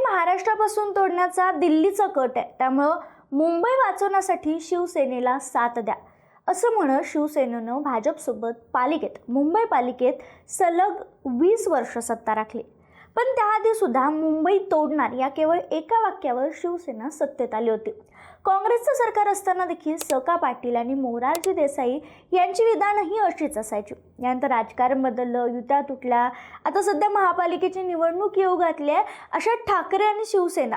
महाराष्ट्रापासून तोडण्याचा दिल्लीचा कट आहे, त्यामुळं मुंबई वाचवण्यासाठी शिवसेनेला साथ द्या असं म्हणत शिवसेनेनं भाजपसोबत मुंबई पालिकेत सलग 20 वर्ष सत्ता राखली. पण त्याआधी सुद्धा मुंबई तोडणार या केवळ एका वाक्यावर शिवसेना सत्तेत आली होती. काँग्रेसचं सरकार असताना देखील सका पाटील आणि मोरारजी देसाई यांची विधानही अशीच असायची. यानंतर राजकारण बदललं, युत्या तुटल्या, आता सध्या महापालिकेची निवडणूक येऊ घातली आहे. अशा ठाकरे आणि शिवसेना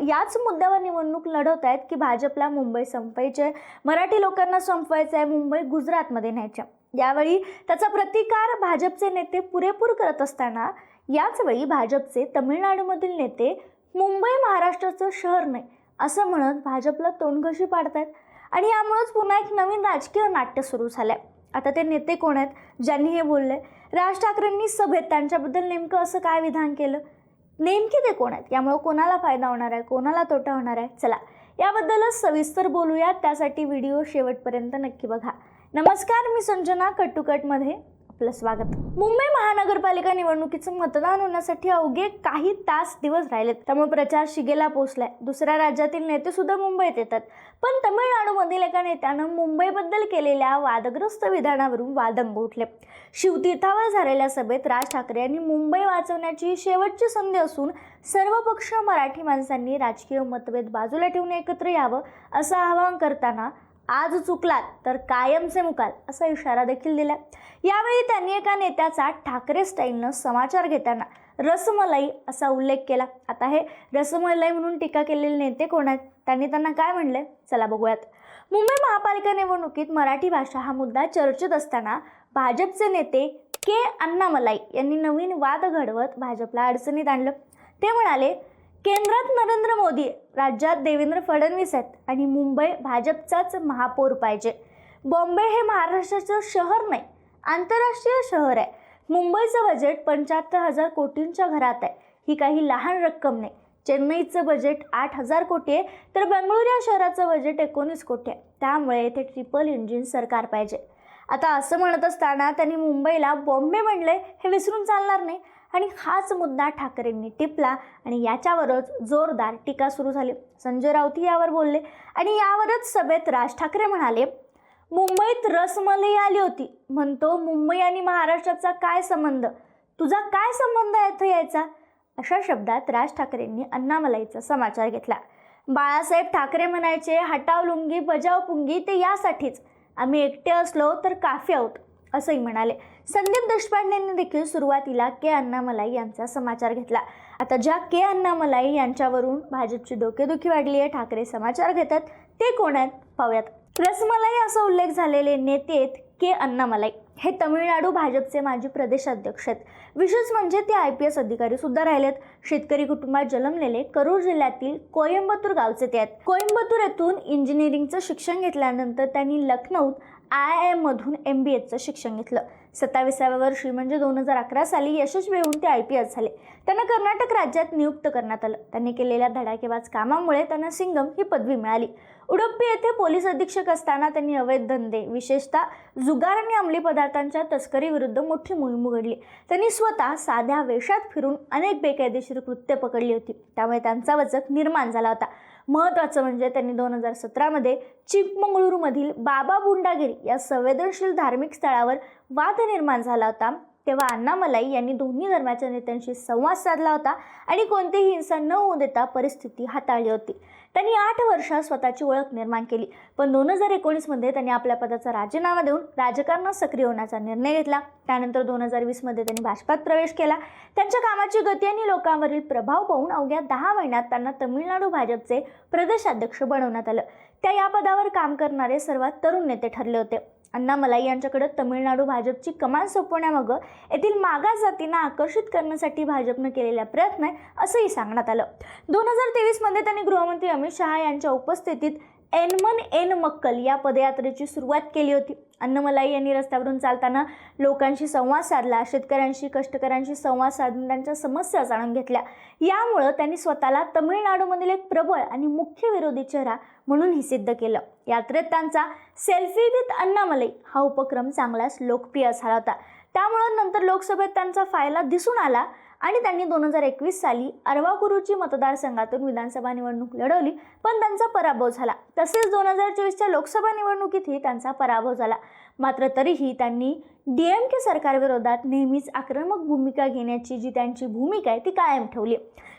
याच मुद्द्यावर निवडणूक लढवत आहेत की भाजपला मुंबई संपवायचे, मराठी लोकांना संपवायचं आहे, मुंबई गुजरातमध्ये न्यायचे. यावेळी त्याचा प्रतिकार भाजपचे नेते पुरेपूर करत असताना याच वेळी भाजपचे तामिळनाडूमधील नेते मुंबई महाराष्ट्राचं शहर नाही असं म्हणत भाजपला तोंडघशी पाडतायत. आणि यामुळेच पुन्हा एक नवीन राजकीय नाट्य सुरू झालंय. आता ते नेते कोण आहेत ज्यांनी हे बोलले? राज ठाकरेंनी सभेत त्यांच्याबद्दल नेमकं असं काय विधान केलं? नेमके ते कोण आहेत? यामुळे कोणाला फायदा होणार आहे, कोणाला तोटा होणार आहे? चला याबद्दलच सविस्तर बोलूयात. त्यासाठी व्हिडिओ शेवटपर्यंत नक्की बघा. नमस्कार, मी संजना. कटुकटमध्ये आपलं स्वागत. मुंबई महानगरपालिका निवडणुकीचं मतदान होण्यासाठी अवघे काही दिवस राहिलेत, त्यामुळे प्रचार शिगेला पोहोचलाय. दुसऱ्या राज्यातील नेते सुद्धा मुंबईत येतात. पण तामिळनाडूमधील एका नेत्यानं मुंबईबद्दल केलेल्या वादग्रस्त विधानावरून वादंग उठले. शिवतीर्थावर झालेल्या सभेत राज ठाकरे यांनी मुंबई वाचवण्याची शेवटची संधी असून सर्व पक्ष मराठी माणसांनी राजकीय मतभेद बाजूला ठेवून एकत्र यावं असं आवाहन करताना आज चुकलात तर कायमचे मुकाल असा इशारा देखील दिला. यावेळी त्यांनी एका नेत्याचा ठाकरे स्टाईलनं समाचार घेताना रसमलाई असा उल्लेख केला. आता हे रसमलाई म्हणून टीका केलेले नेते कोण आहेत? त्यांना काय म्हणले? चला बघूयात. मुंबई महापालिका निवडणुकीत मराठी भाषा हा मुद्दा चर्चेत असताना भाजपचे नेते के अण्णामलाई यांनी नवीन वाद घडवत भाजपला अडचणीत आणलं. ते म्हणाले, केंद्रात नरेंद्र मोदी, राज्यात देवेंद्र फडणवीस आहेत आणि मुंबई भाजपचाच महापौर पाहिजे. बॉम्बे हे महाराष्ट्राचं शहर नाही, आंतरराष्ट्रीय शहर आहे. मुंबईचं बजेट 75,000 कोटींच्या घरात आहे. ही काही लहान रक्कम नाही. चेन्नईचं बजेट 8,000 कोटी आहे, तर बेंगळुरू या शहराचं बजेट 19 कोटी आहे. त्यामुळे येथे ट्रिपल इंजिन सरकार पाहिजे. आता असं म्हणत असताना त्यांनी मुंबईला बॉम्बे म्हणले हे विसरून चालणार नाही. आणि हाच मुद्दा ठाकरेंनी टिपला आणि याच्यावरच जोरदार टीका सुरू झाली. संजय राऊत यावर बोलले आणि यावरच सभेत राज ठाकरे म्हणाले, मुंबईत रसमलाई आली होती म्हणतो, मुंबई आणि महाराष्ट्राचा काय संबंध? तुझा काय संबंध आहे इथं यायचा? अशा शब्दात राज ठाकरेंनी अण्णामलाईचा समाचार घेतला. बाळासाहेब ठाकरे म्हणायचे, हटाव लुंगी बजाव पुंगी, ते यासाठीच आम्ही एकटे असलो तर काफी आहोत असंही म्हणाले. संदीप देशपांडेंनी देखील सुरुवातीला के अण्णामलाई यांचा समाचार घेतला. आता ज्या के अण्णामलाई यांच्यावरून भाजपची डोकेदुखी वाढली आहे, ठाकरे समाचार घेतात, ते कोण आहेत पाहूयात. रसमलाई असा उल्लेख झालेले नेते आहेत के अण्णामलाई. हे तमिळनाडू भाजपचे माजी प्रदेशाध्यक्ष आहेत. विशेष म्हणजे ते IPS अधिकारी सुद्धा राहिलेत. शेतकरी कुटुंबात जन्मलेले करूर जिल्ह्यातील कोयंबतूर गावचे ते आहेत. कोयंबतूर येथून इंजिनिअरिंगचं शिक्षण घेतल्यानंतर त्यांनी लखनौत IIM मधून MBAचं शिक्षण घेतलं. 27व्या वर्षी म्हणजे 2011 साली यशस्वी होऊन ते IPS झाले. त्यांना कर्नाटक राज्यात नियुक्त करण्यात आलं. त्यांनी केलेल्या धडाकेबाज कामामुळे त्यांना सिंगम ही पदवी मिळाली. उडुपी येथे पोलीस अधीक्षक असताना त्यांनी अवैध धंदे, विशेषतः जुगार आणि अंमली पदार्थांच्या तस्करीविरुद्ध मोठी मोहीम उघडली. त्यांनी स्वतः साध्या वेशात फिरून अनेक बेकायदेशीर कृत्ये पकडली होती. त्यामुळे त्यांचा वचक निर्माण झाला होता. महत्त्वाचं म्हणजे त्यांनी 2017मध्ये चिकमंगळूरूमधील बाबा बुंडागिरी या संवेदनशील धार्मिक स्थळावर वाद निर्माण झाला होता. तेव्हा अण्णामलाई यांनी दोन्ही धर्माच्या नेत्यांशी संवाद साधला होता आणि कोणतीही हिंसा न होऊ देता परिस्थिती हाताळली होती. त्यांनी 8 वर्षात स्वतःची ओळख निर्माण केली. पण 2019मध्ये त्यांनी आपल्या पदाचा राजीनामा देऊन राजकारणात सक्रिय होण्याचा निर्णय घेतला. त्यानंतर 2020मध्ये त्यांनी भाजपात प्रवेश केला. त्यांच्या कामाची गती आणि लोकांवरील प्रभाव पाहून अवघ्या 10 महिन्यात त्यांना तामिळनाडू भाजपचे प्रदेशाध्यक्ष बनवण्यात आलं. त्या या पदावर काम करणारे सर्वात तरुण नेते ठरले होते. अण्णामलाई यांच्याकडे तामिळनाडू भाजपची कमान सोपवण्यामागं येथील मागास जातींना आकर्षित करण्यासाठी भाजपनं केलेला प्रयत्न आहे असंही सांगण्यात आलं. 2023मध्ये त्यांनी गृहमंत्री अमित शहा यांच्या उपस्थितीत एनमन एन मक्कल या पदयात्रेची सुरुवात केली होती. अण्णामलाई यांनी रस्त्यावरून चालताना लोकांशी संवाद साधला, शेतकऱ्यांशी, कष्टकऱ्यांशी संवाद साधून त्यांच्या समस्या जाणून घेतल्या. यामुळे त्यांनी स्वतःला तामिळनाडूमधील एक प्रबळ आणि मुख्य विरोधी चेहरा म्हणून सिद्ध केलं. यात्रेत त्यांचा सेल्फी विथ अण्णामलाई हा उपक्रम चांगलाच लोकप्रिय झाला होता. त्यामुळे नंतर लोकसभेत त्यांचा फायदा दिसून आला आणि त्यांनी 2021 साली अरवाकुरुची मतदारसंघातून विधानसभा निवडणूक लढवली, पण त्यांचा पराभव झाला. तसेच 2024च्या लोकसभा निवडणुकीतही त्यांचा पराभव झाला. मात्र तरीही त्यांनी DMK सरकारविरोधात नेहमीच आक्रमक भूमिका घेण्याची जी त्यांची भूमिका आहे ती कायम ठेवली.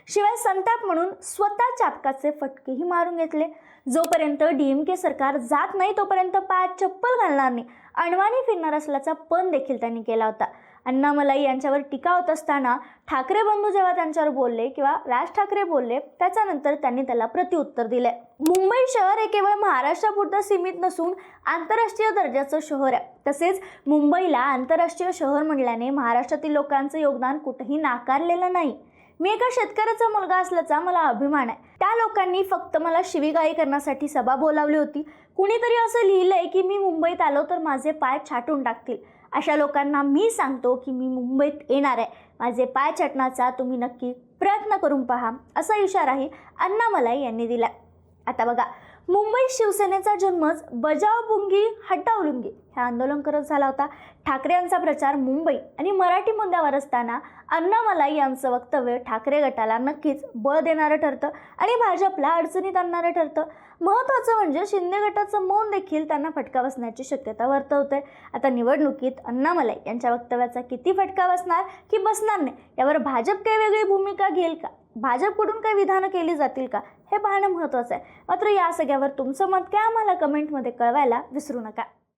शिवाय संताप म्हणून स्वतः चापकाचे फटकेही मारून घेतले. जोपर्यंत DMK सरकार जात नाही तोपर्यंत पायात चप्पल घालणार नाही, अणवाणी फिरणार असल्याचा पण देखील त्यांनी केला होता. अण्णामलाई यांच्यावर टीका होत असताना ठाकरे बंधू जेव्हा त्यांच्यावर बोलले किंवा राज ठाकरे बोलले, त्याच्यानंतर त्यांनी त्याला प्रत्युत्तर दिले. मुंबई शहर हे केवळ महाराष्ट्रापुरतं सीमित नसून आंतरराष्ट्रीय दर्जाचं शहर आहे. तसेच मुंबईला आंतरराष्ट्रीय शहर म्हटल्याने महाराष्ट्रातील लोकांचं योगदान कुठेही नाकारलेलं नाही. मी एका शेतकऱ्याचा मुलगा असल्याचा मला अभिमान आहे. त्या लोकांनी फक्त मला शिवीगाळी करण्यासाठी सभा बोलावली होती. कुणीतरी असं लिहिलंय की मी मुंबईत आलो तर माझे पाय छाटून टाकतील. अशा लोकांना मी सांगतो की मी मुंबईत येणार आहे. माझे पाय छाटण्याचा तुम्ही नक्की प्रयत्न करून पहा, असा इशाराही अण्णामलाई यांनी दिला. आता बघा, मुंबईत शिवसेनेचा जन्मच बजाव बुंगी हटाव लुंगी हे आंदोलन करत झाला होता. ठाकरे यांचा प्रचार मुंबई आणि मराठी मुद्द्यावर असताना अण्णामलाई यांचं वक्तव्य ठाकरे गटाला नक्कीच बळ देणारं ठरतं आणि भाजपला अडचणीत आणणारं ठरतं. महत्त्वाचं म्हणजे शिंदे गटाचं मौन देखील त्यांना फटका बसण्याची शक्यता वर्तवते. आता निवडणुकीत अण्णामलाई यांच्या वक्तव्याचा किती फटका बसणार की बसणार नाही यावर भाजप काही वेगळी भूमिका घेईल का, भाजपकडून काही विधानं केली जातील का, हे पाहणं महत्त्वाचं आहे. मात्र या सगळ्यावर तुमचं मत काय आम्हाला कमेंटमध्ये कळवायला विसरू नका.